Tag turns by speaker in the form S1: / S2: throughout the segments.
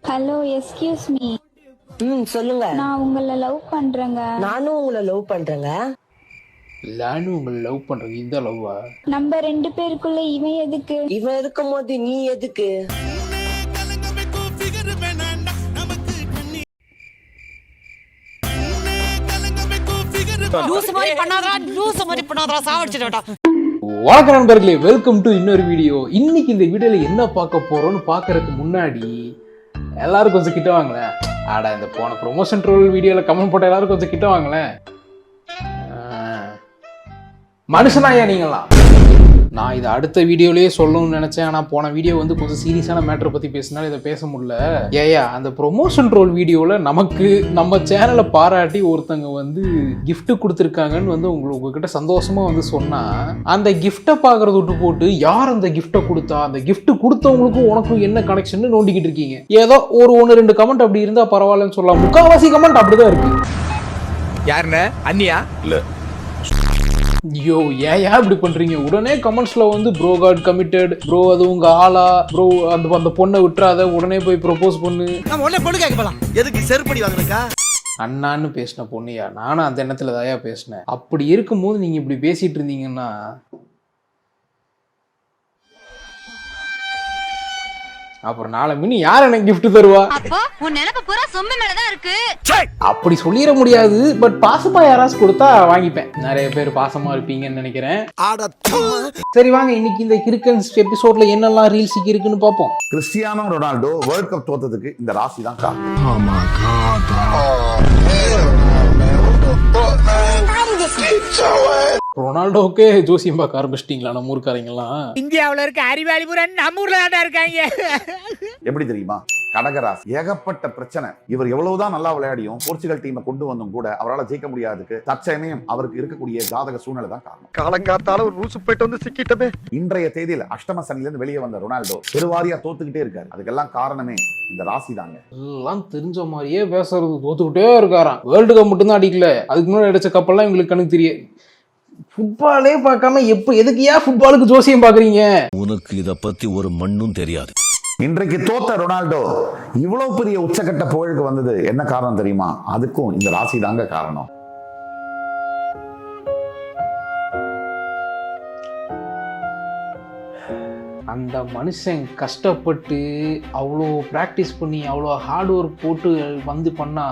S1: Hello, excuse me.
S2: சொல்லுங்க.
S1: நான் உங்களை லவ் பண்றேங்க.
S2: நானும் உங்களை லவ் பண்றேங்க.
S3: நானும் உங்களை லவ் பண்றேன். இந்த லவ்வா?
S1: நம்ம ரெண்டு பேருக்குள்ள இவன் எதுக்கு?
S2: இவன் இருக்கும் போது நீ எதுக்கு?
S3: வணக்கம் நண்பர்களே, வெல்கம் டு இன்னொரு வீடியோ. இன்னைக்கு இந்த வீடியோல என்ன பார்க்க போறோம்னு பார்க்கறதுக்கு முன்னாடி எல்லாரும் கொஞ்சம் கிட்ட வாங்களேன். ஆடா, இந்த போன ப்ரொமோஷன் ட்ரோல் வீடியோல கமெண்ட் போட்ட எல்லாரும் கொஞ்சம் கிட்ட வாங்களேன். மனுஷனாயா நீங்களா? நான் இதை அடுத்த வீடியோலயே சொல்லணும்னு நினைச்சேன். ஆனால் போன வீடியோ வந்து கொஞ்சம் சீரியஸான மேட்டரை பற்றி பேசினாலும் இதை பேச முடியல. ஏயா, அந்த ப்ரொமோஷன் ரோல் வீடியோவில் நமக்கு நம்ம சேனலை பாராட்டி ஒருத்தங்க வந்து கிஃப்ட் கொடுத்துருக்காங்கன்னு வந்து உங்ககிட்ட சந்தோஷமா வந்து சொன்னா, அந்த கிஃப்டை பார்க்கறத விட்டு போட்டு யார் அந்த கிஃப்டை கொடுத்தா, அந்த கிஃப்ட் கொடுத்தவங்களுக்கும் உனக்கும் என்ன கனெக்ஷன் நோண்டிக்கிட்டு இருக்கீங்க. ஏதோ ஒரு 1-2 கமெண்ட் அப்படி இருந்தா பரவாயில்லன்னு சொல்லலாம். முக்கால்வாசி கமெண்ட் அப்படிதான் இருக்கு.
S4: யாருன்னு அண்ணியா? இல்ல
S3: ஐயோ, ஏன் இப்படி பண்றீங்க? உடனே கமெண்ட்ஸ்ல வந்து ப்ரோ காட் கமிட்டட், ப்ரோ அது உங்க ஆளா, ப்ரோ அந்த பொண்ணை விட்டுறாத, உடனே போய் ப்ரொபோஸ் பண்ணு.
S4: நம்ம உடனே பொண்ணு கேட்க போலாம். எதுக்கு செருப்படி வாங்குறக்கா?
S3: அண்ணான்னு பேசின பொண்ணுயா, நானும் அந்த எண்ணத்துல தாயா பேசினேன். அப்படி இருக்கும்போது நீங்க இப்படி பேசிட்டு இருந்தீங்கன்னா அப்புறம் நாளை மினி யார் எனக்கு கிஃப்ட் தருவா? அப்படி சொல்லிட முடியாது. பட் பாசமா யாராச்சும் கொடுத்தா வாங்கிப்பேன். நிறைய பேர் பாசமா இருப்பீங்கன்னு நினைக்கிறேன். சரி வாங்க, இன்னைக்கு இந்த கிரிக்கெட் எபிசோட்ல என்னெல்லாம் ரீல்ஸ் இருக்குன்னு பார்ப்போம்.
S5: கிறிஸ்டியானோ ரொனால்டோ வேர்ல்ட் கப் தோத்ததுக்கு இந்த ராசி தான் காரணம்.
S3: ரொனால்டோக்கே ஜோசியம் பார்க்க ஆரம்பிச்சிட்டீங்களா நம்ம ஊருக்காரங்கெல்லாம்?
S4: இந்தியாவுல இருக்க அறிவாளி புரன் நம்ம ஊர்ல தான் இருக்காங்க.
S5: எப்படி தெரியுமா? கடகராசி ஏகப்பட்ட பிரச்சனை. இவர் எவ்வளவுதான் நல்லா விளையாடியும் போர்ச்சுகல் டீமை கொண்டு வந்தும் கூட அவரால் ஜெயிக்க முடியாதுக்கு தற்சமயம் அவருக்கு இருக்கக்கூடிய ஜாதக சூழ்நிலை தான் காரணம்.
S6: காலங்காத்தால ஒரு ரூசு போயிட்டு வந்து சிக்கிட்டமே.
S5: இன்றைய தேதியில் அஷ்டம சனிலிருந்து வெளியே வந்த ரொனால்டோ பெருவாரியா தோத்துக்கிட்டே இருக்காரு. அதுக்கெல்லாம் காரணமே இந்த ராசி தாங்க.
S3: எல்லாம் தெரிஞ்ச மாதிரியே பேசுறது, தோத்துக்கிட்டே இருக்காராம். வேர்ல்டு கப் மட்டும் தான் அடிக்கல, அதுக்கு முன்னாடி அடிச்ச கப்பெல்லாம் எங்களுக்கு கணக்கு தெரியும். ஃபுட்பாலே பார்க்காம எதுக்கு ஃபுட்பாலுக்கு ஜோசியம் பாக்குறீங்க?
S7: உனக்கு இத பத்தி ஒரு மண்ணும் தெரியாது.
S5: இன்றைக்கு தோத்த ரொனால்டோ இவ்வளவு பெரிய உச்சக்கட்ட புகழுக்கு வந்தது என்ன காரணம் தெரியுமா? அதுக்கும் இந்த ராசி தாங்க காரணம்.
S3: அந்த மனுஷன் கஷ்டப்பட்டு அவ்வளோ ப்ராக்டிஸ் பண்ணி அவ்வளோ ஹார்ட் ஒர்க் போட்டு வந்து பண்ணா,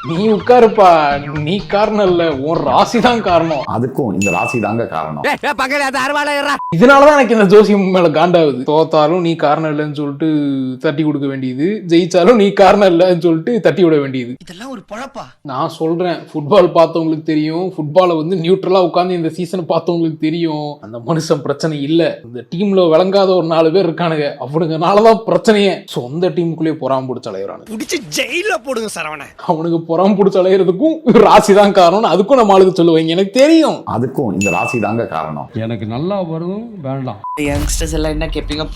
S3: நீ உட்காருப்பா, நீ காரணம் இல்ல, உன் ராசி தான் காரணம்.
S5: அதுக்கும் இந்த ராசி தாங்க காரணம்.
S3: இதனாலதான் எனக்கு இந்த ஜோசியம் மேல காண்டாகுது. தோத்தாலும் நீ காரணம் இல்லைன்னு சொல்லிட்டு தட்டி கொடுக்க வேண்டியது, ஜெயிச்சாலும் நீ காரணம் இல்லைன்னு சொல்லிட்டு தட்டி விட வேண்டியது.
S4: இதெல்லாம் ஒரு பழப்பா.
S3: நான் சொல்றேன், ஃபுட்பால் பார்த்தவங்களுக்கு தெரியும், ஃபுட்பாலை வந்து நியூட்ரலா உட்காந்து இந்த சீசன் பார்த்தவங்களுக்கு தெரியும். அந்த மனுஷன் பிரச்சனை இல்ல. இந்த டீம்ல விளங்காத ஒரு 4 பேர் இருக்கானுங்க, அவனுங்கனாலதான் பிரச்சனையே. சொந்த டீமுக்குள்ளேயே பொறாம பிடிச்ச அலையறானு.
S4: புடிச்சு ஜெயில போடுங்க சரவண.
S3: அவனுக்கு பொறாம பிடிச்ச அலையறதுக்கும் ராசி தான் காரணம். அதுக்கும் நம்ம ஆளுக்கு சொல்லுவாங்க, எனக்கு தெரியும்.
S5: அதுக்கும் இந்த ராசி தாங்க காரணம்.
S8: எனக்கு நல்லா வரும் வேண்டாம்.
S9: யங்ஸ்டர்ஸ் எல்லாம் என்ன கேப்பீங்க?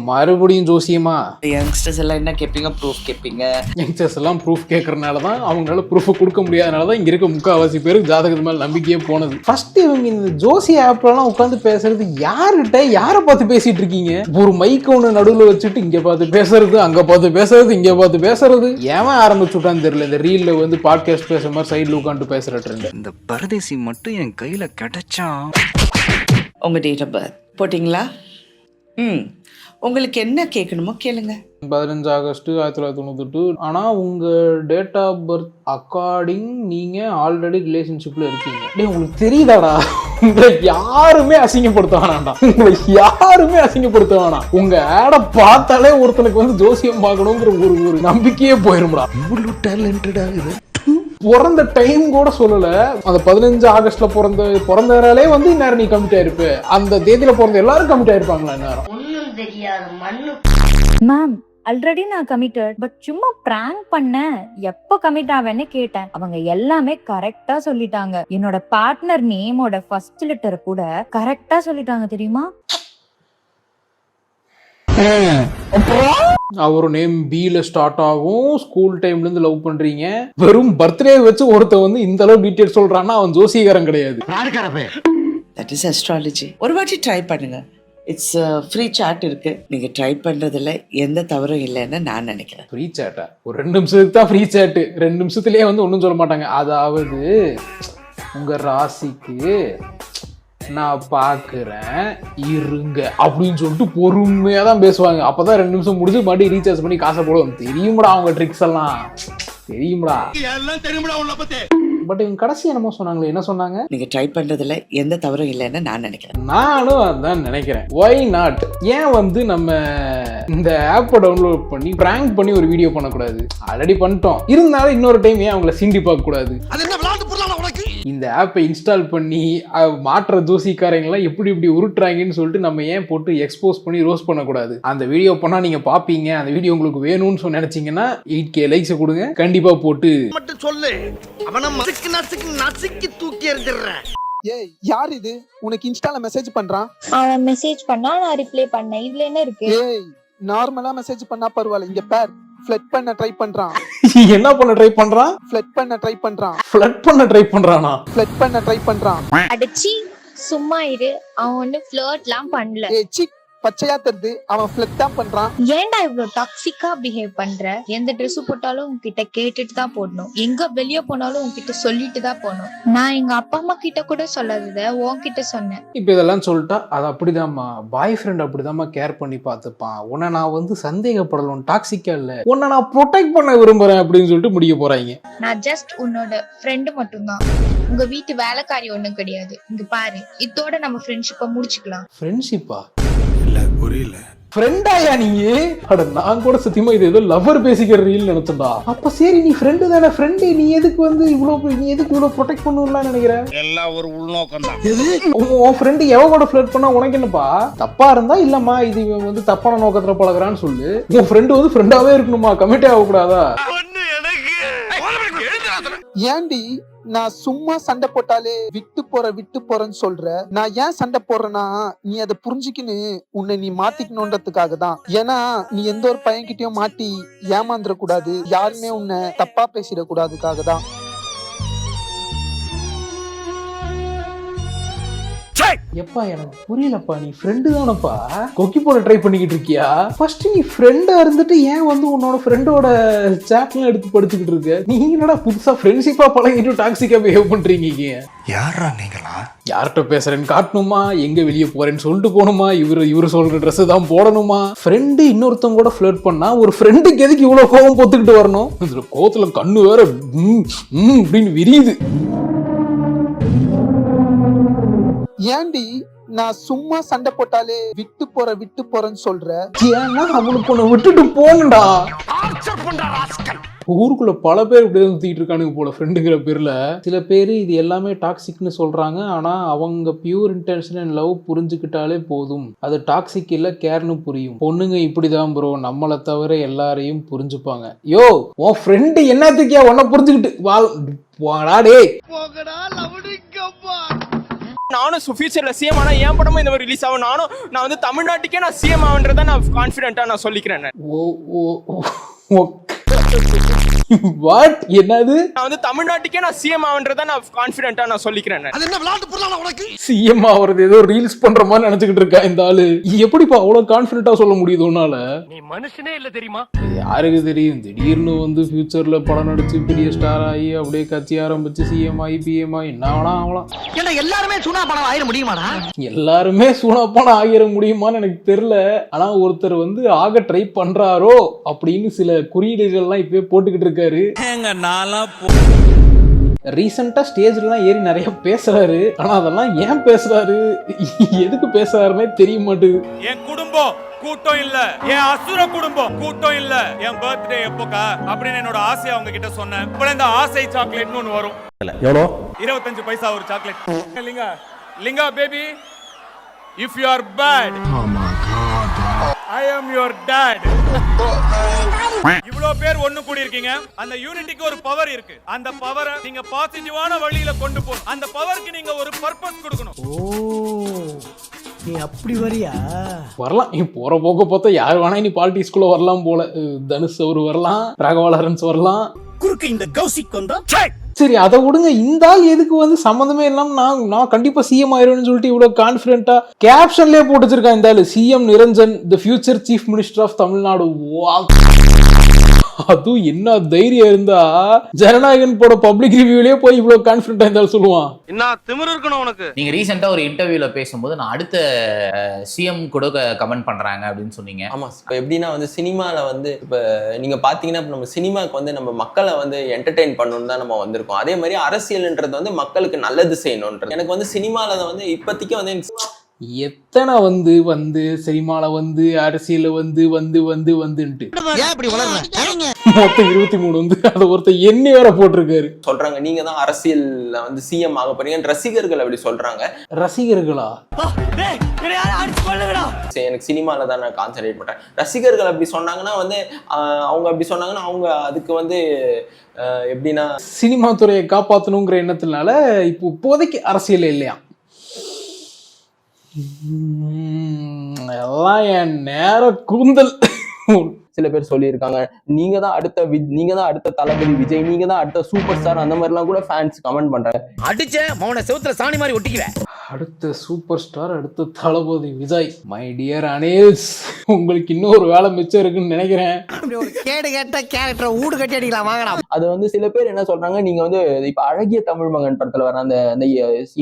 S3: மறுபடியும் ஜோசியமா?
S9: யங்ஸ்டர்ஸ் எல்லாம் என்ன கேப்பீங்க? ப்ரூஃப் கேப்பீங்க.
S3: யங்ஸ்டர்ஸ் எல்லாம் ப்ரூஃப் கேட்கறதுனாலதான், அவங்களால ப்ரூஃப் கொடுக்க முடியாதனாலதான் இங்க இருக்க முக்கால்வாசி பேருக்கு ஜாதகத்து மேல நம்பிக்கையே போனது. ஃபர்ஸ்ட் இவங்க இந்த ஜோசி ஆப்லாம் உட்காந்து பேசுறது யாருகிட்ட, யாரை பார்த்து பேசிட்டு இருக்கீங்க? ஒரு மைக் ஒண்ணு நடுவுல வச்சுட்டு இங்க பார்த்து பேசுறது, அங்க பார்த்து பேசுறது, இங்க பார்த்து பேசுறது. ஏன் ஆரம்பிச்சுட்டான்னு தெரியல. இந்த ரீல்ல வந்து பாட்காஸ்ட் பேசுற மாதிரி சைட்ல உட்காந்து பேசுற ட்ரெண்ட்.
S9: இந்த பரதேசி மட்டும் என் கையில கிடைச்சா. உங்க டேட் ஆஃப் பர்த் போட்டிங்களா? உங்களுக்கு என்ன கேட்கணுமோ கேளுங்க.
S3: 15 ஆகஸ்ட் 1998. ஆனா உங்க டேட் ஆஃப் பர்த் அக்கார்டிங் நீங்க ஆல்ரெடி ரிலேஷன்ஷிப்ல இருக்கீங்க. உங்களுக்கு தெரியுதாடா? உங்களை யாருமே அசிங்கப்படுத்த வேணாம்டா. உங்களை யாருமே அசிங்கப்படுத்த வேணாம். உங்க ஆட பார்த்தாலே ஒருத்தனுக்கு வந்து ஜோசியம் பார்க்கணுங்கிற ஒரு நம்பிக்கையே போயிரும்டா.
S4: இவ்வளவு டேலண்டட் ஆகுது.
S3: பிறந்த டைம் கூட சொல்லல. அந்த 15 ஆகஸ்ட்ல பிறந்தனாலே வந்து இந்நேரம் நீ கமிட் ஆயிருப்ப. அந்த தேதியில பிறந்த எல்லாரும் கமிட் ஆயிருப்பாங்களா இந்நேரம்?
S10: மேம், ஆல்ரெடி நான் கமிட்டட், பட் சும்மா பிராங்க் பண்ணேன், எப்ப கமிட் ஆவேன்னு கேட்டேன். அவங்க எல்லாமே கரெக்டா சொல்லிட்டாங்க. என்னோட பார்ட்னர் நேமோட ஃபர்ஸ்ட் லெட்டர் கூட கரெக்டா சொல்லிட்டாங்க தெரியுமா?
S3: அவரு நேம் பில ஸ்டார்ட் ஆகும். ஸ்கூல் டைம்ல இருந்து லவ் பண்றீங்க. வெறும் பர்த்டே வச்சு ஒருத்த வந்து இந்த அளவு டீடைல் சொல்றான்னா அவன் ஜோசியக்காரன் கிடையாது.
S9: That is astrology. ஒரு வாட்டி ட்ரை பண்ணுங்க, இட்ஸ் ஃப்ரீ சாட் இருக்கு, நீங்க ட்ரை பண்றதுல எந்த தவறும் இல்லைன்னு நான் நினைக்கிறேன்.
S3: ஃப்ரீ சேட்டா? ஒரு 2 நிமிஷத்துக்கு தான் ஃப்ரீ சேட்டு, 2 நிமிஷத்துலேயே வந்து ஒன்றும் சொல்ல மாட்டாங்க. அதாவது உங்கள் ராசிக்கு நான் பார்க்குறேன் இருங்க அப்படின்னு சொல்லிட்டு பொறுமையாக தான் பேசுவாங்க. அப்போ தான் 2 நிமிஷம் முடிஞ்சு மறுபடியும் ரீசார்ஜ் பண்ணி காசை போடுவோம். தெரியும்டா அவங்க ட்ரிக்ஸ் எல்லாம், தெரியும்டா. பட் இவங்க கடைசி என்னமோ சொன்னாங்களே, என்ன சொன்னாங்க?
S9: நீங்க ட்ரை பண்றதுல எந்த தவறும் இல்லைன்னு நான் நினைக்கிறேன்.
S3: நானும் அதான் நினைக்கிறேன். Why not? ஏன் வந்து நம்ம இந்த ஆப்பை டவுன்லோட் பண்ணி பிராங்க் பண்ணி ஒரு வீடியோ பண்ணக்கூடாது? ஆல்ரெடி பண்ணிட்டோம், இருந்தாலும் இன்னொரு டைம் ஏன் அவங்கள சீண்டி பார்க்க கூடாது? இந்த ஆப்பை இன்ஸ்டால் பண்ணி மாற்ற தூசிக்காரங்களாம் எப்படி இப்படி உருட்டுறாங்கன்னு சொல்லிட்டு நம்ம ஏன் போட்டு எக்ஸ்போஸ் பண்ணி ரோஸ்ட் பண்ணக்கூடாது? அந்த வீடியோ பண்ணா நீங்க பாப்பீங்க. அந்த வீடியோ உங்களுக்கு வேணும்னு நினைச்சீங்கன்னா 8K லைக்ஸ் கொடுங்க, கண்டிப்பா போட்டு
S4: மட்டும் சொல்லு. அவன நசுக்கி தூக்கி எறிஞ்சிடுறேன்.
S6: ஏய் யார் இது உனக்கு இன்ஸ்டால மெசேஜ் பண்றான்?
S1: அவன் மெசேஜ் பண்ணா நான் ரிப்ளை பண்ணேன். இதுல என்ன இருக்கு?
S6: ஏய் நார்மலா மெசேஜ் பண்ணா பரவாயில்ல, இங்க பேர் ஃப்ளட் பண்ண ட்ரை பண்றான்.
S3: என்ன பண்ண ட்ரை பண்றான்?
S6: ஃப்ளட் பண்ண ட்ரை பண்றான்.
S3: ஃப்ளட் பண்ண ட்ரை பண்றானா?
S6: ஃப்ளட் பண்ண ட்ரை பண்றான்.
S1: அடிச்சி சும்மா இரு, அவன் ஒண்ணு ஃப்ளர்ட்லாம் பண்ணல.
S6: ஏய் சி பச்சையா தருது, அவன் ஃப்ளட் தான் பண்றான்.
S1: ஏன்டா இவ்வளவு டாக்ஸிக்கா பிஹேவ் பண்ற? எந்த ட்ரெஸ் போட்டாலும் உன்கிட்ட கேட்டுட்டு தான் போடணும். எங்க வெளியே போனாலும் உன்கிட்ட சொல்லிட்டு தான் போகணும். நான் எங்க அப்பா அம்மா கிட்ட கூட சொல்லாதத உன்கிட்ட சொன்னேன்.
S3: இப்ப இதெல்லாம் சொல்லிட்டா அது அப்படிதாம்மா, பாய் ஃப்ரெண்ட் அப்படிதாம்மா கேர் பண்ணி பார்த்துப்பான். உன்னை நான் வந்து சந்தேகப்படலாம், டாக்ஸிக்கா இல்ல, உன்னை நான் ப்ரொடெக்ட் பண்ண விரும்புறேன் அப்படின்னு சொல்லிட்டு முடிக்க போறாங்க.
S1: நான் ஜஸ்ட் உன்னோட ஃப்ரெண்டு மட்டும்தான், உங்க வீட்டு வேலைக்காரி ஒண்ணும் கிடையாது. இங்க பாரு, இதோட நம்ம ஃப்ரெண்ட்ஷிப்பை முடிச்சுக்கலாம்.
S3: ஃப்ரெண்ட்ஷிப்பா?
S4: இல்ல புரியல.
S3: ஃப்ரெண்டாயா நீங்க? அட நான் கூட சத்தியமா இது ஏதோ லவர் பேசிக்கிற ரீல் நினைச்சேன்டா. அப்ப சரி நீ ஃப்ரெண்டு தானே, ஃப்ரெண்டு நீ எதுக்கு வந்து நீ எதுக்கு இவ்வளவு ப்ரொடெக்ட் பண்ணணும்லாம் நினைக்கிற?
S4: எல்லாம் ஒரு உள்நோக்கம் தான்.
S3: உன் ஃப்ரெண்டு எவ கூட ஃப்ளர்ட் பண்ணா உனக்கு என்னப்பா? தப்பா இருந்தா இல்லம்மா இது வந்து தப்பான நோக்கத்துல பழகுறான்னு சொல்லு. உன் ஃப்ரெண்டு வந்து ஃப்ரெண்டாவே இருக்கணுமா, கமிட்டே ஆக கூடாதா?
S6: ஏன்டி நான் சும்மா சண்டை போட்டாலே விட்டு போறேன்னு சொல்ற? நான் ஏன் சண்டை போடுறேன்னா நீ அதை புரிஞ்சுக்கின்னு உன்னை நீ மாத்திக்கணும்ன்றதுக்காக தான். ஏன்னா நீ எந்த ஒரு பையன்கிட்டயும் மாட்டி ஏமாந்துட கூடாது, யாருமே உன்னை தப்பா பேசிடக்கூடாதுக்காக தான்.
S3: எப்பா எனக்கு புரியலப்பா, நீ ஃப்ரெண்டு தானப்பா கொக்கி போட ட்ரை பண்ணிக்கிட்டு இருக்கியா? ஃபர்ஸ்ட் நீ ஃப்ரெண்டா இருந்துட்டு ஏன் வந்து உன்னோட ஃப்ரெண்டோட சாட்லாம் எடுத்து படுத்துக்கிட்டு இருக்க? நீங்க என்னடா புதுசா ஃப்ரெண்ட்ஷிப்பா பழகிட்டு டாக்ஸிக்கா பிஹேவ் பண்றீங்க?
S4: யாரா நீங்களா?
S3: யார்கிட்ட பேசுறேன்னு காட்டணுமா, எங்க வெளியே போறேன்னு சொல்லிட்டு போகணுமா, இவரு சொல்ற ட்ரெஸ் தான் போடணுமா? ஃப்ரெண்டு இன்னொருத்தவங்க கூட ஃப்ளர்ட் பண்ணா ஒரு ஃப்ரெண்டுக்கு எதுக்கு இவ்வளவு கோவம் பொத்துக்கிட்டு வரணும்? இதுல கோவத்துல கண்ணு வேற அப்படின்னு விரியுது.
S6: ஏன்டி நான் சும்மா சண்டை போட்டாலே விட்டு போறேன்னு சொல்ற?
S3: ஏன்னா அவனுக்கு உன்னை விட்டுட்டு போகணும்டா. ஊருக்குள்ள பல பேர் இப்படிதான் சுத்திட்டு இருக்கானுங்க போல ஃப்ரெண்டுங்கிற பேர்ல. சில பேர் இது எல்லாமே டாக்ஸிக்னு சொல்றாங்க, ஆனா அவங்க பியூர் இன்டென்ஷன் அண்ட் லவ் புரிஞ்சுக்கிட்டாலே போதும், அது டாக்ஸிக் இல்ல கேர்னு புரியும். பொண்ணுங்க இப்படிதான் ப்ரோ, நம்மளை தவிர எல்லாரையும் புரிஞ்சுப்பாங்க. யோ உன் ஃப்ரெண்டு என்னத்துக்கியா உன்னை புரிஞ்சுக்கிட்டு வாடா
S4: போகடா லவுடிக்கப்பா.
S11: நானும் ஃபியூச்சர்ல சிஎம் ஆனா என் படமும் இந்த மாதிரி ரிலீஸ் ஆகும். நான் வந்து தமிழ்நாட்டுக்கே நான் சிஎம் ஆகுன்றதை நான் கான்ஃபிடென்ட்டா நான் சொல்லிக்கிறேன்.
S3: வாட்? என்னது?
S11: நான் வந்து தமிழ்நாட்டுக்கே நான் சிஎம் ஆகுன்றதை நான் கான்ஃபிடென்ட்டா நான் சொல்லிக்கிறேன்.
S4: அது என்ன விளையாட்டு பொருளான உனக்கு?
S3: சிஎம் ஆவறது ஏதோ ரீல்ஸ் பண்ற மாதிரி நினைச்சுக்கிட்டு இருக்கா இந்த ஆளு. எப்படிப்பா அவ்வளவு கான்ஃபிடென்ட்டா சொல்ல முடியுது உன்னால?
S4: நீ மனுஷனே இல்ல தெரியுமா?
S3: யாருக்கு தெரியும், திடீர்னு வந்து ஃபியூச்சர்ல படம் நடிச்சு பெரிய ஸ்டார் ஆகி அப்படியே கட்சி ஆரம்பிச்சு சிஎம் ஆகி பிஎம் ஆகி என்ன வேணா ஆகலாம்.
S4: ஏன்னா எல்லாருமே சூனா பணம் ஆயிட முடியுமாடா?
S3: எல்லாருமே சூனாப்பான ஆகிட முடியுமான்னு எனக்கு தெரியல. ஆனா ஒருத்தர் வந்து ஆக ட்ரை பண்றாரோ அப்படின்னு சில குறியீடுகள்லாம் இப்பவே போட்டுக்கிட்டு இருக்காரு. ரீசெண்டா ஸ்டேஜ்லாம் ஏறி நிறைய பேசுறாரு. ஆனா அதெல்லாம் ஏன் பேசுறாரு, எதுக்கு பேசுறாருன்னே தெரிய மாட்டேங்குது.
S11: என் குடும்பம் கூட்டம் இல்ல, என் அசுர குடும்பம் கூட்டம் இல்ல. என் பர்த்டே எப்போக்கா அப்படின்னு என்னோட ஆசையை அவங்க கிட்ட சொன்னேன். இப்போ இந்த ஆசை சாக்லேட்னு ஒன்று வரும்.
S3: எவ்வளோ?
S11: 25 பைசா ஒரு chocolate. Linga baby, if you are bad I am your dot. இவ்வளோ பேர் ஒண்ணு கூடி இருக்கீங்க. அந்த யூனிட்டிக்கு ஒரு பவர் இருக்கு. அந்த பவரை நீங்க பாசிட்டிவான வழியில கொண்டு போகணும். அந்த பவருக்கு நீங்க ஒரு பர்பஸ் கொடுக்கணும்.
S4: நீ அப்படி வரியா?
S3: வரலாம். நீ போற போக்க பார்த்தா யார் வேணா நீ பாலிடிக்ஸ்குள்ள வரலாம் போல. தனுஷ் அவர் வரலாம், ராகவா லாரன்ஸ் வரலாம்,
S4: குறுக்கு இந்த கௌசிக் கொண்டா
S3: சரி அதை விடுங்க, இந்த ஆள் எதுக்கு வந்து சம்மந்தமே இல்லாம நான் கண்டிப்பா சிஎம் ஆயிருவேன்னு சொல்லிட்டு இவ்வளவு கான்பிடென்ட்டா கேப்ஷன்லயே போட்டு வச்சிருக்கான் இந்த ஆளு, CM Niranjan the future chief minister of Tamil Nadu. அதுவும் என்ன தைரியம் இருந்தா ஜனநாயகன் போட பப்ளிக் ரிவ்யூலயே போய் இவ்வளவு கான்பிடென்ட்டா இருந்தாலும் சொல்லுவான்.
S4: என்ன திமிரு இருக்கணும் உனக்கு?
S9: நீங்க ரீசெண்டா ஒரு இன்டர்வியூல பேசும்போது நான் அடுத்த சிஎம் கூட கமெண்ட் பண்றாங்க அப்படின்னு சொன்னீங்க.
S12: ஆமா, இப்போ எப்படின்னா வந்து சினிமால வந்து இப்போ நீங்க பாத்தீங்கன்னா நம்ம சினிமாக்கு வந்து நம்ம மக்களை வந்து என்டர்டெயின் பண்ணணும்னு தான் நம்ம வந்திருக்கோம். அதே மாதிரி அரசியல்ன்றது வந்து மக்களுக்கு நல்லது செய்யணும்ன்றது. எனக்கு வந்து சினிமால வந்து இப்போதைக்கு வந்து
S3: எத்தனை வந்து சினிமால வந்து அரசியல வந்துன்ட்டு மொத்தம் 23 வந்து அதை ஒருத்தர் எண்ணி வேற போட்டிருக்காரு.
S12: சொல்றாங்க நீங்க தான் அரசியல்ல வந்து சிஎம் ஆக போறீங்க, ரசிகர்கள் அப்படி சொல்றாங்க.
S3: ரசிகர்களா?
S12: எனக்கு சினிமால தான் நான் கான்சென்ட்ரேட் பண்றேன். ரசிகர்கள் அப்படி சொன்னாங்கன்னா வந்து அவங்க அப்படி சொன்னாங்கன்னா அவங்க அதுக்கு வந்து எப்படின்னா
S3: சினிமா துறையை காப்பாற்றணுங்கிற எண்ணத்தினால இப்போ இப்போதைக்கு அரசியல் இல்லையா? எல்லாம் என் நேர கூந்தல்.
S12: சில பேர் சொல்லியிருக்காங்க நீங்க தான் அடுத்த தளபதி விஜய், நீங்க தான் அடுத்த சூப்பர் ஸ்டார், அந்த மாதிரிலாம் கூட ஃபேன்ஸ் கமெண்ட் பண்றாங்க.
S4: அடிச்ச மௌன செவுத்துல சாணி மாதிரி ஒட்டிக்குவேன்.
S3: அடுத்த சூப்பர் ஸ்டார், அடுத்த தளபதி விஜய். மை டியர் அனில்ஸ், உங்களுக்கு இன்னொரு வேலை மிச்சம் இருக்குன்னு நினைக்கிறேன்.
S4: கேடு கேட்ட கேரக்டர் ஊடு கட்டி அடிக்கலாம் வாங்கடா.
S12: அது வந்து சில பேர் என்ன சொல்றாங்க, நீங்க வந்து இப்ப அழகிய தமிழ் மகன் படத்துல வர அந்த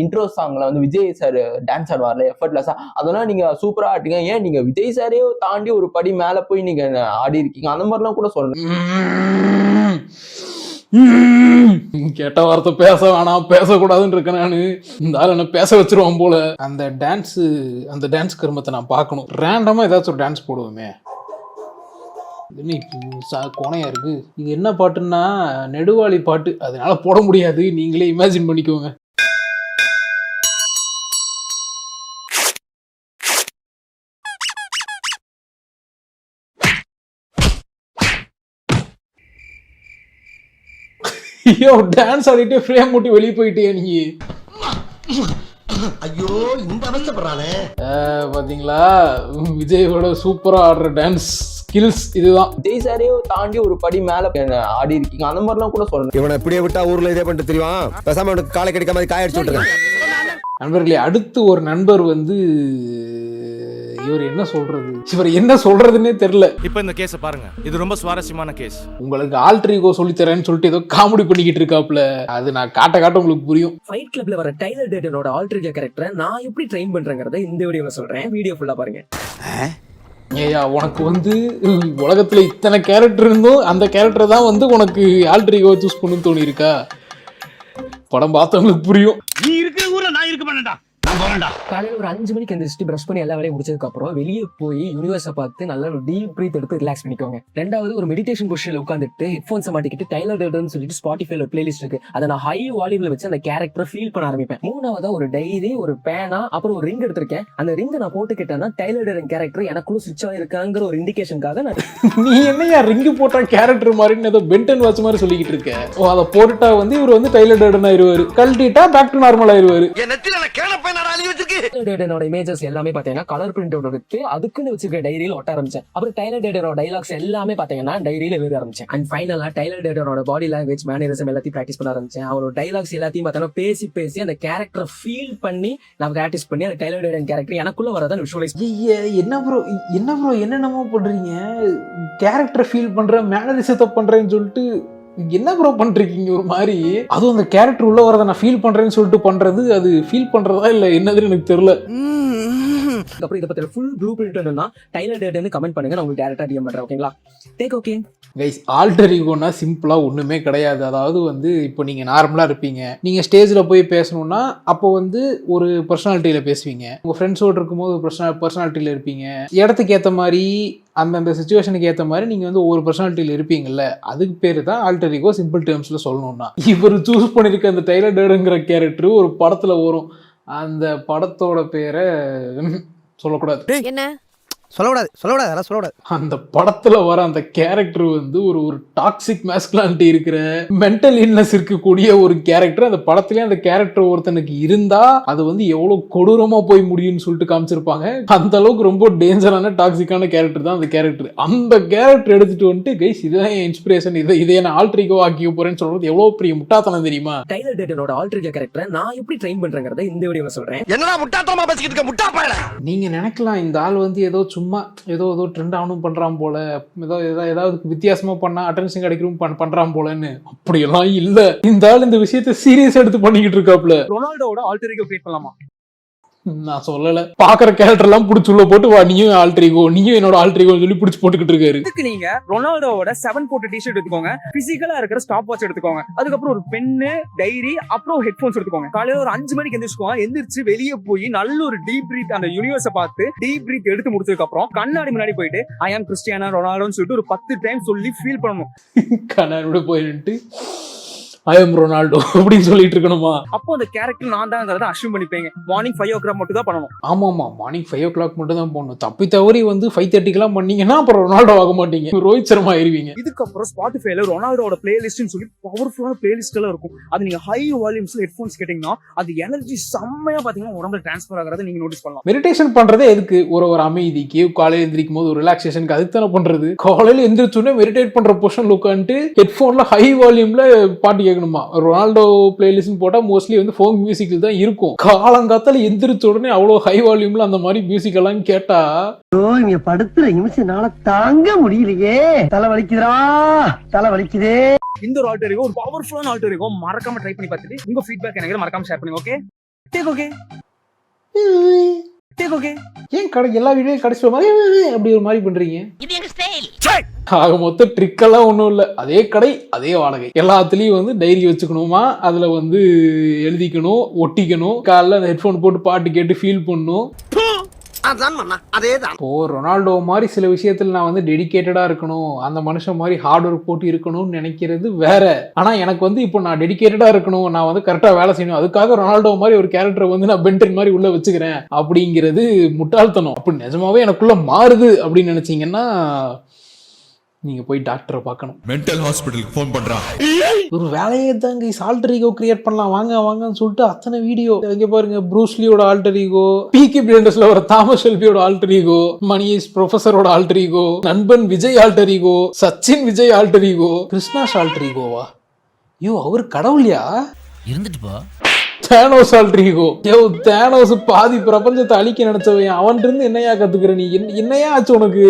S12: இன்ட்ரோ சாங்ல வந்து விஜய் சார் டான்ஸ் ஆடுவார்ல எஃபர்ட்லெஸ்ஸா, அதெல்லாம் நீங்க சூப்பரா ஆட்டீங்க, ஏன் நீங்க விஜய் சாரையோ தாண்டி ஒரு படி மேல போய் நீங்க ஆடி இருக்கீங்க, அந்த மாதிரிலாம் கூட சொல்றேன்.
S3: கேட்ட வார்த்தை பேச வேணாம், பேசக்கூடாதுன்னு இருக்கேன் நானு. இந்த ஆள் என்ன பேச வச்சிருவான் போல. அந்த டான்ஸ் கர்மத்தை நான் பார்க்கணும். ரேண்டமா ஏதாச்சும் ஒரு டான்ஸ் போடுவோமே. கோணையா இருக்கு. இது என்ன பாட்டுன்னா நெடுவாளி பாட்டு, அதனால போட முடியாது, நீங்களே இமேஜின் பண்ணிக்கோங்க. ஐயோ, டான்ஸ் ஆடிட்டே ஃப்ரேம் மூட்டி வெளியே போயிட்டியா நீ?
S4: ஐயோ இந்த அவஸ்தைப்படுறானே.
S3: பாத்தீங்களா, விஜயோட சூப்பரா ஆடுற டான்ஸ் ஸ்கில்ஸ் இதுதான்.
S12: விஜய் சாரையோ தாண்டி ஒரு படி மேல ஆடி இருக்கீங்க, அந்த மாதிரிலாம் கூட சொல்றேன்.
S4: இவனை இப்படியே விட்டா ஊர்ல இதே பண்ணிட்டு தெரியும், பேசாம அவனுக்கு காலை கிடைக்காம காய அடிச்சு விட்டுருக்கேன்.
S3: நண்பர்களே, அடுத்து ஒரு நண்பர் வந்து இவர் என்ன சொல்றதுன்னே தெரியல.
S11: இப்ப இந்த கேஸ பாருங்க, இது ரொம்ப சுவாரஸ்யமான கேஸ்.
S3: உங்களுக்கு ஆல்டர் ஈகோ சொல்லித்தரேன்னு சொல்லிட்டு ஏதோ காமெடி பண்ணிக்கிட்டு இருக்காப்ல, அது நான் காட்ட உங்களுக்கு புரியும்.
S13: ஃபைட் கிளப்ல வர டைலர் டேட்டனோட ஆல்டர் ஈகோ கேரக்டரை நான் எப்படி ட்ரெயின் பண்றேங்கறத இந்த வீடியோல சொல்றேன், வீடியோ ஃபுல்லா பாருங்க.
S3: ஏயா, உனக்கு வந்து உலகத்துல இத்தனை கேரக்டர் இருந்தும் அந்த கேரக்டர் தான் வந்து உனக்கு ஆல்டர் ஈகோ சூஸ் பண்ணணும்னு தோணி இருக்கா? படம் பார்த்தவங்களுக்கு புரியும்.
S4: நீ இருக்கிற ஊர்ல நான் இருக்க மாட்டேன்டா.
S13: காலையில் ஒரு 5 மணிக்கு எந்திரிச்சிட்டு பிரஷ் பண்ணி எல்லா வேலையும் முடிச்சதுக்கு அப்புறம் வெளியே போய் யூனிவர்ஸை பார்த்து நல்லா ஒரு டீப் பிரீத் எடுத்து ரிலாக்ஸ் பண்ணிக்கோங்க. ரெண்டாவது, ஒரு மெடிடேஷன் பொசிஷன்ல உட்காந்துட்டு ஹெட்ஃபோன்ஸை மாட்டிக்கிட்டு டைலர் டேட்டர்னு சொல்லிட்டு ஸ்பாட்டிஃபைல ஒரு பிளேலிஸ்ட் இருக்கு, அதை நான் ஹை வால்யூம்ல வச்சு அந்த கேரக்டரை ஃபீல் பண்ண ஆரம்பிப்பேன். மூணாவதா, ஒரு டைரி, ஒரு பேனா, அப்புறம் ஒரு ரிங் எடுத்திருக்கேன். அந்த ரிங்கை நான் போட்டுக்கிட்டேன்னா டைலர் டேட்டன் கேரக்டர் எனக்குள்ள சுவிட்ச் ஆகிருக்காங்கிற ஒரு இண்டிகேஷனுக்காக நான்
S3: நீ என்னையா ரிங்கு போட்டா கேரக்டர் மாதிரி ஏதோ பென்டன் வாட்ச் மாதிரி சொல்லிக்கிட்டு இருக்க. அதை போட்டுட்டா வந்து இவர் வந்து டைலர் டேட்டன் ஆயிருவாரு, கழட்டிட்டா பேக் டு நார்மல் ஆயிருவாரு.
S13: டேட்டனோட இமேஜஸ் எல்லாமே பாத்தீங்கன்னா கலர் பிரிண்டோட எடுத்து அதுக்குன்னு வச்சிருக்க டைரியில ஒட்ட ஆரம்பிச்சேன். அப்புறம் டைலர் டேட்டனோட டைலாக்ஸ் எல்லாமே பாத்தீங்கன்னா டைரியில எழுத ஆரம்பிச்சேன். அண்ட் ஃபைனலா டைலர் டேட்டனோட பாடி லாங்குவேஜ், மேனரிசம் எல்லாத்தையும் பிராக்டிஸ் பண்ண ஆரம்பிச்சேன். அவரோட டைலாக்ஸ் எல்லாத்தையும் பார்த்தா பேசி அந்த கேரக்டரை ஃபீல் பண்ணி நான் பிராக்டிஸ் பண்ணி அந்த டைலர் டேட்டன் கேரக்டர் எனக்குள்ள வரதான் விஷுவலைஸ்.
S3: என்ன ப்ரோ என்னென்னமோ பண்றீங்க, கேரக்டரை ஃபீல் பண்ற, மேனரிசத்தை பண்றேன்னு சொல்லிட்டு என்ன ப்ரோ பண்றீங்க ஒரு மாதிரி. அதுவும் அந்த கேரக்டர் உள்ள வரதை நான் ஃபீல் பண்றேன்னு சொல்லிட்டு பண்றது, அது ஃபீல் பண்றதா இல்ல என்னதுன்னு எனக்கு தெரியல.
S13: அப்புறம் இதை பத்தி ஃபுல் ப்ளூ பிரிண்ட் வேணும்னா டைலர் டேட்னு கமெண்ட் பண்ணுங்க, நான் உங்களுக்கு டைரக்டா டிஎம் பண்றேன். ஓகேங்களா? டேக் ஓகே
S3: கைஸ், ஆல்டர் ஈகோனா சிம்பிளா ஒண்ணுமே கிடையாது. அதாவது வந்து இப்போ நீங்க நார்மலா இருப்பீங்க, நீங்க ஸ்டேஜ்ல போய் பேசணும்னா அப்போ வந்து ஒரு பர்சனாலிட்டியில பேசுவீங்க, உங்க ஃப்ரெண்ட்ஸோடு இருக்கும்போது ஒரு பர்சனாலிட்டியில இருப்பீங்க, இடத்துக்கு ஏற்ற மாதிரி அந்தந்த சிச்சுவேஷனுக்கு ஏற்ற மாதிரி நீங்கள் வந்து ஒவ்வொரு பர்சனாலிட்டியில் இருப்பீங்கல்ல, அதுக்கு பேர் தான் ஆல்டர் ஈகோ. சிம்பிள் டேர்ம்ஸில் சொல்லணும்னா, இவர் சூஸ் பண்ணியிருக்க அந்த டைலர் டேட்ங்கிற கேரக்டர் ஒரு படத்தில் வரும், அந்த படத்தோட பேரை சொல்லக்கூடாது.
S1: என்ன
S4: சொல்லக்கூடாது.
S3: அந்த படத்துல வர அந்த கேரக்டர் வந்து ஒரு டாக்ஸிக் மேஸ்குலானிட்டி இருக்கிற மென்டல் இல்னஸ் இருக்கக்கூடிய ஒரு கேரக்டர். அந்த படத்திலேயே அந்த கேரக்டர் ஒருத்தனுக்கு இருந்தா அது வந்து எவ்வளவு கொடூரமா போய் முடியும்னு சொல்லிட்டு காமிச்சிருப்பாங்க. அந்த அளவுக்கு ரொம்ப டேஞ்சரான டாக்ஸிக்கான கேரக்டர் தான் அந்த கேரக்டர். அந்த கேரக்டர் எடுத்துட்டு வந்துட்டு கைஸ் இதுதான் என் இன்ஸ்பிரேஷன், இதை நான் ஆல்ட்ரிகோ ஆக்கிய போறேன்னு சொல்றது எவ்வளவு பெரிய முட்டாத்தனம் தெரியுமா?
S13: டைலர் டேட்டனோட ஆல்ட்ரிகோ கேரக்டரை நான் எப்படி ட்ரெயின் பண்றேங்கறத இந்த வீடியோல சொல்றேன்.
S4: என்னடா முட்டாத்தனமா பேசிக்கிட்டு இருக்க முட்டா பயல.
S3: நீங்க நினைக்கலாம் இந்த ஆள் வந்து ஏதோ சும்மா ஏதோ ட்ரெண்ட் ஆனும் பண்றான் போல, ஏதாவது வித்தியாசமா பண்ணா அட்டென்ஷன் கிடைக்கிறோம் பண்றான் போலன்னு. அப்படியெல்லாம் இல்ல. இந்த ஆள் இந்த விஷயத்தை சீரியஸ் எடுத்து பண்ணிக்கிட்டு இருக்காப்ல.
S11: ரொனால்டோவோட ஆல்டர் ஈகோ கிரியேட் பண்ணலாமா?
S3: நான் சொல்லல. பாக்குற கேரக்டர் எல்லாம் புடிச்சு உள்ள போட்டு வா நீயும் ஆல்ட்ரிகோ, நீயும் என்னோட ஆல்ட்ரிகோ சொல்லி புடிச்சு போட்டுக்கிட்டு இருக்காரு.
S11: இதுக்கு நீங்க ரொனால்டோவோட 7 போட்ட டி-ஷர்ட் எடுத்துக்கோங்க, பிசிக்கலா இருக்கிற ஸ்டாப் வாட்ச் எடுத்துக்கோங்க, அதுக்கப்புறம் ஒரு பென்னு, டைரி, அப்புறம் ஹெட்போன்ஸ் எடுத்துக்கோங்க. காலையில ஒரு 5 மணிக்கு எந்திரிச்சு வெளியே போய் நல்ல ஒரு டீப் பிரீத், அந்த யூனிவர்ஸை பார்த்து டீப் பிரீத் எடுத்து முடிச்சதுக்கு அப்புறம் கண்ணாடி முன்னாடி போயிட்டு ஐ ஆம் கிறிஸ்டியானோ ரொனால்டோன்னு சொல்லிட்டு ஒரு 10 டைம் சொல்லி ஃபீல் பண்ணணும்.
S3: கண்ணாடி போயிட்டு ஐ எம் ரொனால்டோ அப்படின்னு சொல்லிட்டு இருக்கணுமா?
S11: அப்போ அந்த கேரக்டர் நான் தான் அஷ்யூம் பண்ணிப்பீங்க. மார்னிங் 5 o'clock மட்டும் தான் பண்ணணும்.
S3: ஆமா மார்னிங் 5 o'clock மட்டும் தான் போடணும். தப்பி தவறி வந்து 5:30 பண்ணீங்கன்னா அப்புறம் ரொனால்டோ ஆக மாட்டீங்க, ரோஹித் சர்மா ஆயிருவீங்க.
S11: இதுக்கப்புறம் ஸ்பாட்டிஃபைல ரொனால்டோட பிளேலிஸ்ட்னு சொல்லி பவர்ஃபுல்லான பிளேலிஸ்ட் எல்லாம் இருக்கும். அது நீங்க ஹை வால்யூம்ஸ்ல ஹெட்ஃபோன்ஸ் கேட்டீங்கன்னா அது எனர்ஜி செம்மையா பாத்தீங்கன்னா உடம்புல டிரான்ஸ்ஃபர் ஆகிறத நீங்க நோட்டீஸ் பண்ணலாம்.
S3: மெடிடேஷன் பண்றதே எதுக்கு? ஒரு அமைதிக்கு, காலையில எந்திரிக்கும் போது ஒரு ரிலாக்ஸேஷனுக்கு அதுக்கு தானே பண்றது. காலையில எந்திரிச்சோடனே மெடிடேட் பண்ற பொசிஷன்ல உட்காந்துட்டு ஹெட்ஃபோன்ல ஹை வால்யூம்ல பாட்டு கேட்கணுமா? ரொனால்டோ பிளேலிஸ்ட் போட்டா மோஸ்ட்லி வந்து ஃபோக் மியூசிக் தான் இருக்கும். காலங்காத்தால எந்திரிச்ச உடனே அவ்வளவு ஹை வால்யூம்ல அந்த மாதிரி மியூசிக் எல்லாம் கேட்டா
S4: இங்க படுத்துற நிமிஷம்னால தாங்க முடியலையே, தலை வலிக்குதே.
S11: இந்த ஒரு ஆல்டர் ஈகோ ஒரு பவர்ஃபுல்லான ஆல்டர் ஈகோ. மறக்காம ட்ரை பண்ணி பார்த்துட்டு உங்க ஃபீட்பேக் எனக்கு மறக்காம ஷேர் பண்ணுங்க. Okay take okay.
S3: ஏன் எல்லா வீடியோயும் கடைசி மாதிரி அப்படி ஒரு மாதிரி பண்றீங்க? ஆக மொத்தம் ட்ரிக் எல்லாம் ஒண்ணும் இல்ல. அதே கடை அதே வாடகை. எல்லாத்துலயும் வந்து டைரி வச்சுக்கணுமா, அதுல வந்து எழுதிக்கணும், ஒட்டிக்கணும், காலைல அந்த ஹெட்போன் போட்டு பாட்டு கேட்டு ஃபீல் பண்ணணும். இப்போ ரொனால்டோ மாதிரி சில விஷயத்துல நான் வந்து டெடிகேட்டடா இருக்கணும், அந்த மனுஷன் மாதிரி ஹார்ட் ஒர்க் போட்டு இருக்கணும்னு நினைக்கிறது வேற. ஆனா எனக்கு வந்து இப்போ நான் டெடிகேட்டடா இருக்கணும், நான் வந்து கரெக்டா வேலை செய்யணும், அதுக்காக ரொனால்டோ மாதிரி ஒரு கேரக்டரை வந்து நான் பென்டன் மாதிரி உள்ள வச்சுக்கிறேன் அப்படிங்கிறது முட்டாள்தனம். அப்படி நிஜமாவே எனக்குள்ள மாறுது அப்படின்னு நினைச்சீங்கன்னா நீங்க போய் டாக்டரை பார்க்கணும்.
S7: மென்டல் ஹாஸ்பிடலுக்கு ஃபோன் பண்றான்.
S3: ஒரு வேலையே தாங்க ஆல்டர் ஈகோ கிரியேட் பண்ணலாம் வாங்கன்னு சொல்லிட்டு அத்தனை வீடியோ. இங்க பாருங்க, ப்ரூஸ்லியோட ஆல்டர் ஈகோ, பீக்கி பிளைண்டர்ஸ்ல ஒரு தாமஸ் ஷெல்பியோட ஆல்டர் ஈகோ, மணிஷ் ப்ரொஃபஸரோட alter ego, Nanban Vijay alter ego, Sachin Vijay alter ego, கிருஷ்ணாஷ் ஆல்டர் ஈகோவா? ஐயோ அவர் கடவுளையா
S4: இருந்துட்டு போ.
S3: Thanos alter ego. தேனோஸ் பாதி பிரபஞ்சத்தை அழிக்க நினைச்சவன், அவன் இருந்து என்னையா கத்துக்கிற நீ? என்னையா ஆச்சு உனக்கு?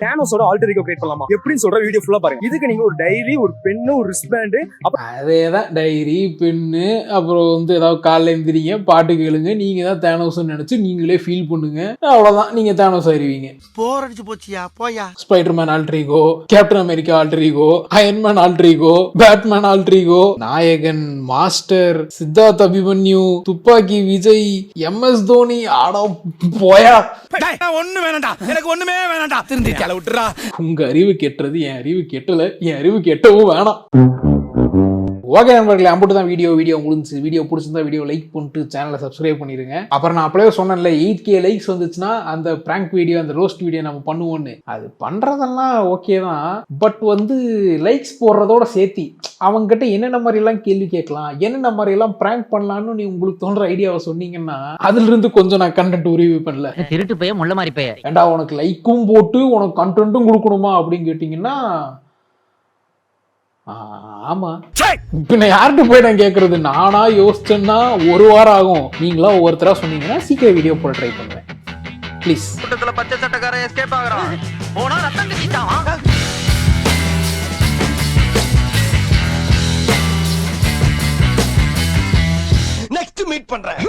S11: தேனோஸோட ஆல்டர் ஈகோ கிரியேட் பண்ணலாமா எப்படின்னு சொல்ற வீடியோ ஃபுல்லா பாருங்க. இதுக்கு நீங்க ஒரு டைரி, ஒரு பென்னு, ஒரு ரிஸ்ட்பேண்ட்,
S3: அதேதான் டைரி, பென்னு, அப்புறம் வந்து ஏதாவது காலைல எந்திரிங்க, பாட்டு கேளுங்க, நீங்க தான் தேனோஸ் நினைச்சு நீங்களே ஃபீல் பண்ணுங்க. அவ்வளவுதான், நீங்க தேனோஸ் ஆயிருவீங்க.
S4: போர் அடிச்சு போச்சியா போயா.
S3: Spiderman alter ego, Captain America alter ego, Ironman alter ego, Batman alter ego, Nayakan, Master, Siddharth Abhimanyu, Thuppakki Vijay, MS Dhoni. ஆடா போயா,
S4: ஒண்ணு வேணாண்டா, எனக்கு ஒண்ணுமே வேணாண்டா, திருந்தி தலை விட்டுறா.
S3: உங்க அறிவு கெட்டுறது, என் அறிவு கெட்டல, என் அறிவு கெட்டவும் வேணாம். ஓகே நண்பர்களே, அம்புட்டு தான் வீடியோ முடிஞ்சு. வீடியோ பிடிச்சிருந்தா வீடியோ லைக் பண்ணிட்டு சேனலை சப்ஸ்கிரைப் பண்ணிருங்க. அப்புறம் நான் அப்படியே சொன்னேன்ல 8K லைக்ஸ் வந்துச்சுன்னா அந்த பிராங்க் வீடியோ, அந்த ரோஸ்ட் வீடியோ நம்ம பண்ணுவோன்னு. அது பண்றதெல்லாம் ஓகே தான், பட் வந்து லைக்ஸ் போடுறதோட சேர்த்தி அவங்ககிட்ட என்னென்ன மாதிரி எல்லாம் கேள்வி கேட்கலாம், என்னென்ன மாதிரி எல்லாம் பிராங்க் பண்ணலாம்னு நீ உங்களுக்கு தோன்ற ஐடியாவை சொன்னீங்கன்னா அதுல இருந்து கொஞ்சம் நான் கண்டென்ட் உரிவு பண்ணல.
S4: திருட்டு பைய முள்ள மாதிரி பைய
S3: ஏண்டா உனக்கு லைக்கும் போட்டு உனக்கு கண்டென்ட்டும் கொடுக்கணுமா அப்படின்னு கேட்டீங்கன்னா ஆமா. இப்ப நான் யார்கிட்ட போய் நான் கேட்கறது? நானா யோசிச்சேன்னா 1 வாரம் ஆகும். நீங்களா ஒவ்வொருத்தரா சொன்னீங்கன்னா சீக்கிரம் வீடியோ போட ட்ரை பண்றேன். ப்ளீஸ்.
S4: கூட்டத்துல பச்சை சட்டக்காரன் எஸ்கேப் ஆகுறான், போனா ரத்தம் கட்டிட்டான். நெக்ஸ்ட் மீட் பண்றேன்.